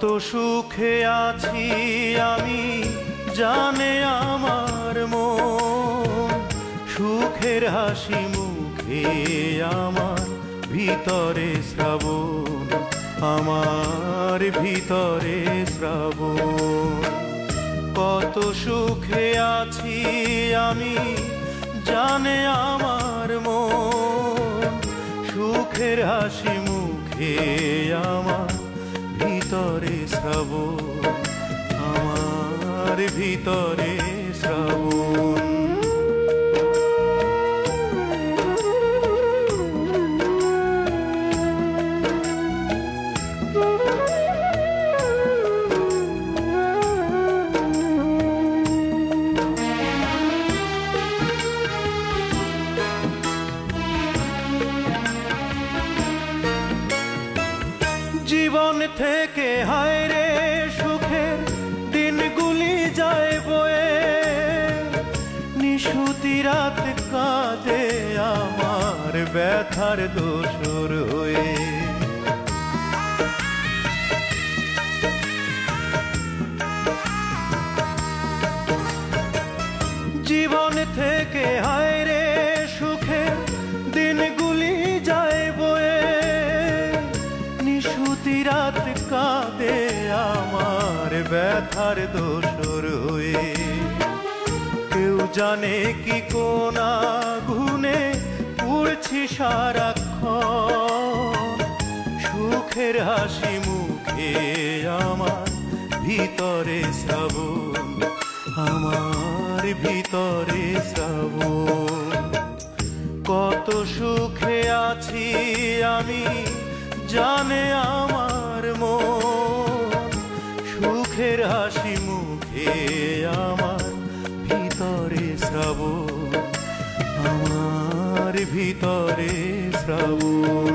সুখে আছি আমি জানে আমার মন, সুখের হাসি মুখে আমার ভিতরে শ্রাবণ, আমার ভিতরে শ্রাবণ। কত সুখে আছি আমি জানে আমার মন, সুখের হাসি মুখে আমার ভিতরে শ্রাবণ, আমার ভিতরে শ্রাবণ। জীবন থেকে হায় রে সুখের দিনগুলি যায় বয়ে, নিশুতি রাত কাঁদে আমার ব্যথার দোসর হয়ে। জীবন থেকে হায় রে সুখের দিনগুলি যায় বয়ে, নিশুতি রাত কাঁদে আমার ব্যথার দোসর হয়ে। কেউ জানে কি কোন আগুনে পুড়ছি সারাক্ষণ, সুখের হাসি মুখে আমার ভিতরে শ্রাবণ, আমার ভিতরে শ্রাবণ। কত সুখে আছি আমি জানে আমার মন, সুখের হাসি মুখে আমার ভিতরে শ্রাবণ, আমার ভিতরে শ্রাবণ।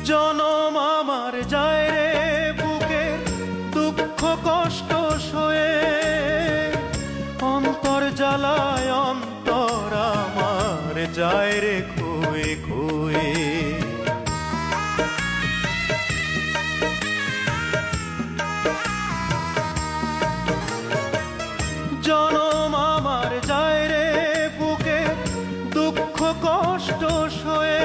জনম আমার যায় রে বুকে দুঃখ কষ্ট সয়ে, অন্তর জ্বালায় অন্তর আমার যায় রে খোয়ে খোয়ে। জনম আমার যায় রে বুকে দুঃখ কষ্ট সয়ে,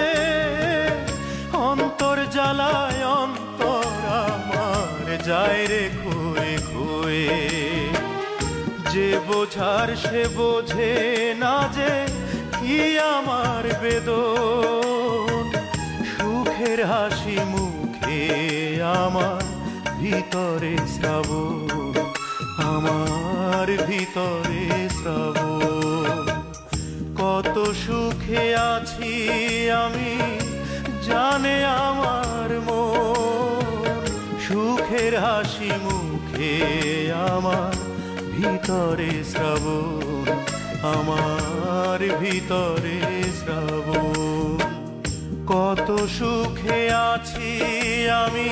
অন্তর জ্বালায় অন্তর আমার যায় রে খোয়ে খোয়ে। যে বোঝার সে বোঝে না যে কি আমার বেদন, সুখের হাসি মুখে আমার ভিতরে শ্রাবণ, আমার ভিতরে শ্রাবণ। কত সুখে আছি আমি জানে আমার মন, সুখের হাসি মুখে আমার ভিতরে শ্রাবণ, আমার ভিতরে শ্রাবণ। কত সুখে আছি আমি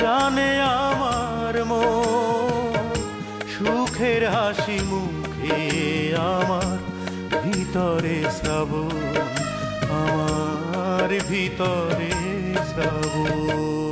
জানে আমার মন, সুখের হাসি মুখে আমার ভিতরে শ্রাবণ, আমার ভিতরে শ্রাবণ।